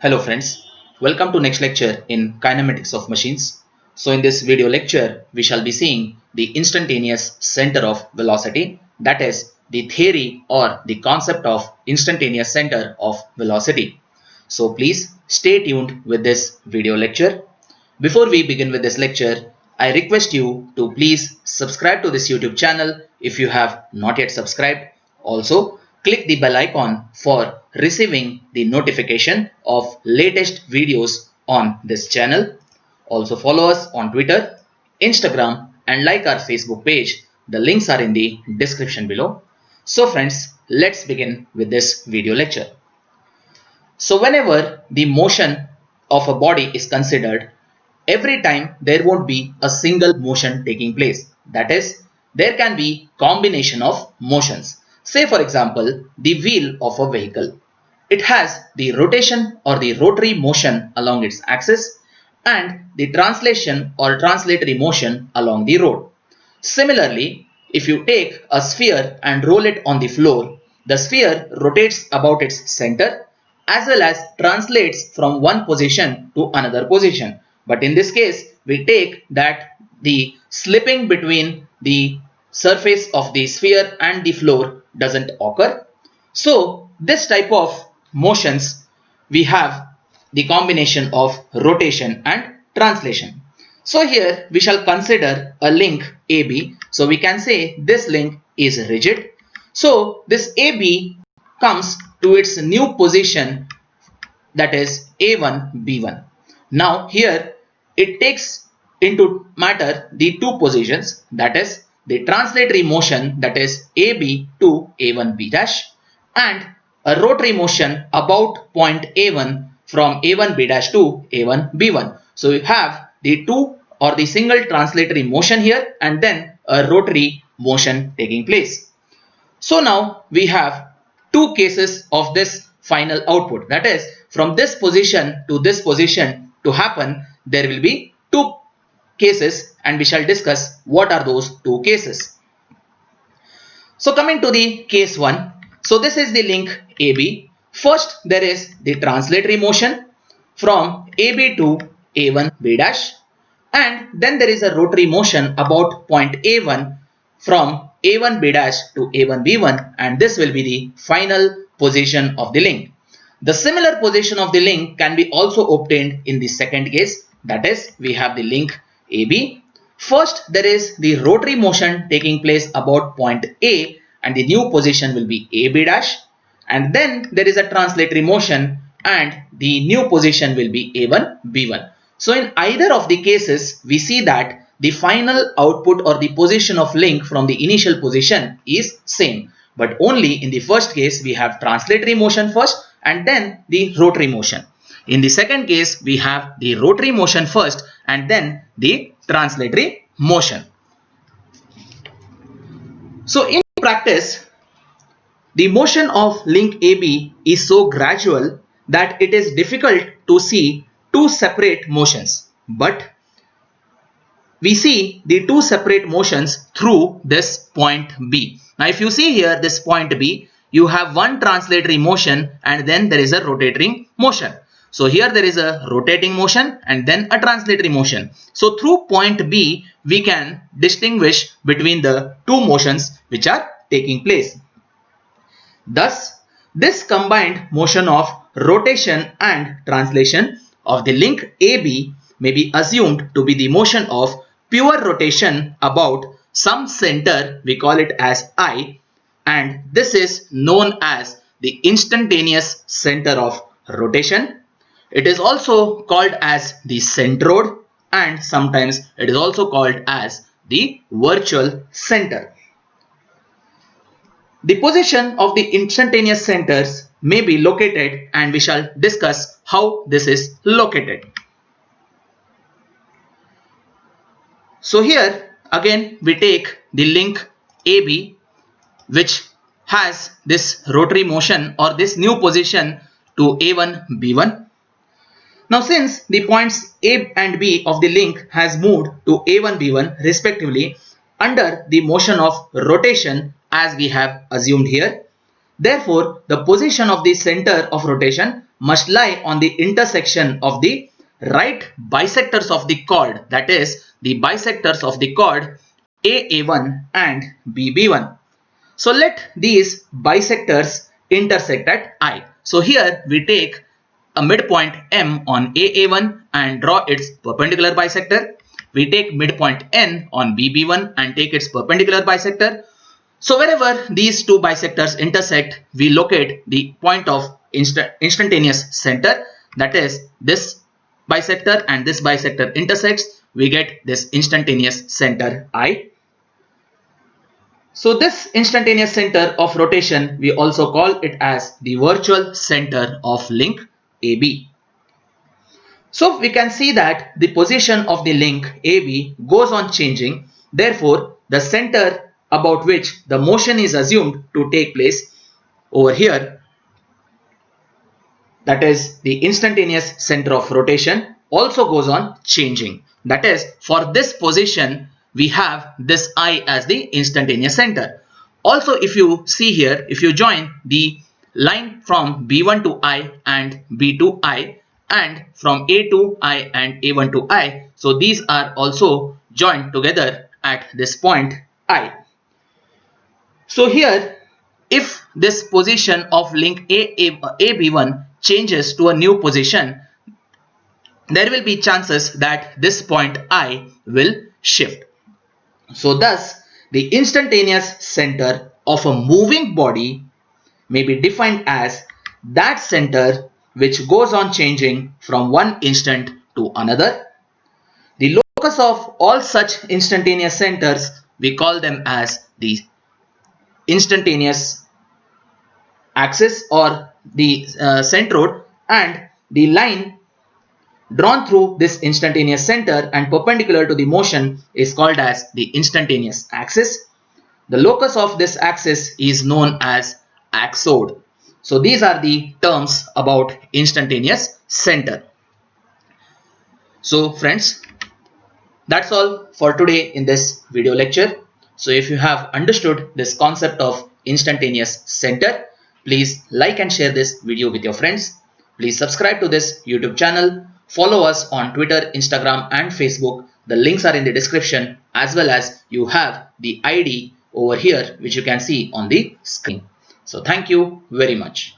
Hello friends, welcome to next lecture in kinematics of machines. So in this video lecture, we shall be seeing the instantaneous center of velocity, that is the theory or the concept of instantaneous center of velocity. So please stay tuned with this video lecture. Before we begin with this lecture, I request you to please subscribe to this YouTube channel if you have not yet subscribed. Also, click the bell icon for receiving the notification of latest videos on this channel. Also follow us on Twitter, Instagram and like our Facebook page. The links are in the description below. So friends, let's begin with this video lecture. So whenever the motion of a body is considered, every time there won't be a single motion taking place. That is, there can be combination of motions. Say for example, the wheel of a vehicle. It has the rotation or the rotary motion along its axis and the translation or translatory motion along the road. Similarly, if you take a sphere and roll it on the floor, the sphere rotates about its center as well as translates from one position to another position. But in this case, we take that the slipping between the surface of the sphere and the floor doesn't occur. So this type of motions, we have the combination of rotation and translation. So here we shall consider a link AB. So we can say this link is rigid. So this AB comes to its new position, that is A1 B1. Now here it takes into matter the two positions, that is the translatory motion, that is AB to A1 B dash, and a rotary motion about point A1 from A1 B dash to A1 B1. So you have the two or the single translatory motion here and then a rotary motion taking place. So now we have two cases of this final output, that is from this position to this position to happen, there will be two cases and we shall discuss what are those two cases. So coming to the case 1, so this is the link AB. First there is the translatory motion from AB to A1 B dash, and then there is a rotary motion about point A1 from A1 B dash to A1 B1, and this will be the final position of the link. The similar position of the link can be also obtained in the second case, that is we have the link AB. First there is the rotary motion taking place about point A and the new position will be AB dash, and then there is a translatory motion and the new position will be A1 B1. So in either of the cases we see that the final output or the position of link from the initial position is same, but only in the first case we have translatory motion first and then the rotary motion. In the second case we have the rotary motion first and then the translatory motion. So in practice, the motion of link AB is so gradual that it is difficult to see two separate motions, but we see the two separate motions through this point B. Now if you see here this point B, you have one translatory motion and then there is a rotating motion. So here there is a rotating motion and then a translatory motion. So through point B we can distinguish between the two motions which are taking place. Thus this combined motion of rotation and translation of the link AB may be assumed to be the motion of pure rotation about some center, we call it as I, and this is known as the instantaneous center of rotation. It is also called as the centroid and sometimes it is also called as the virtual center. The position of the instantaneous centers may be located and we shall discuss how this is located. So here again we take the link AB which has this rotary motion or this new position to A1 B1. Now since the points A and B of the link has moved to A1 B1 respectively under the motion of rotation as we have assumed here, therefore the position of the center of rotation must lie on the intersection of the right bisectors of the chord, that is the bisectors of the chord AA1 and BB1. So let these bisectors intersect at I. So here we take a midpoint M on AA1 and draw its perpendicular bisector. We take midpoint N on BB1 and take its perpendicular bisector. So wherever these two bisectors intersect, we locate the point of instantaneous center, that is this bisector and this bisector intersects, we get this instantaneous center I. So this instantaneous center of rotation, we also call it as the virtual center of link AB. So we can see that the position of the link AB goes on changing. Therefore, the center about which the motion is assumed to take place over here, that is the instantaneous center of rotation, also goes on changing. That is, for this position, we have this I as the instantaneous center. Also, if you see here, if you join the line from B1 to I and B to I, and from A to I and A1 to I, so these are also joined together at this point I. So here, if this position of link AB1 changes to a new position, there will be chances that this point I will shift. So thus, the instantaneous center of a moving body may be defined as that center which goes on changing from one instant to another. The locus of all such instantaneous centers, we call them as the instantaneous axis or the centroid, and the line drawn through this instantaneous center and perpendicular to the motion is called as the instantaneous axis. The locus of this axis is known as axode. So these are the terms about instantaneous center. So friends, that's all for today in this video lecture. So if you have understood this concept of instantaneous center, please like and share this video with your friends. Please subscribe to this YouTube channel. Follow us on Twitter, Instagram and Facebook. The links are in the description, as well as you have the ID over here which you can see on the screen. So thank you very much.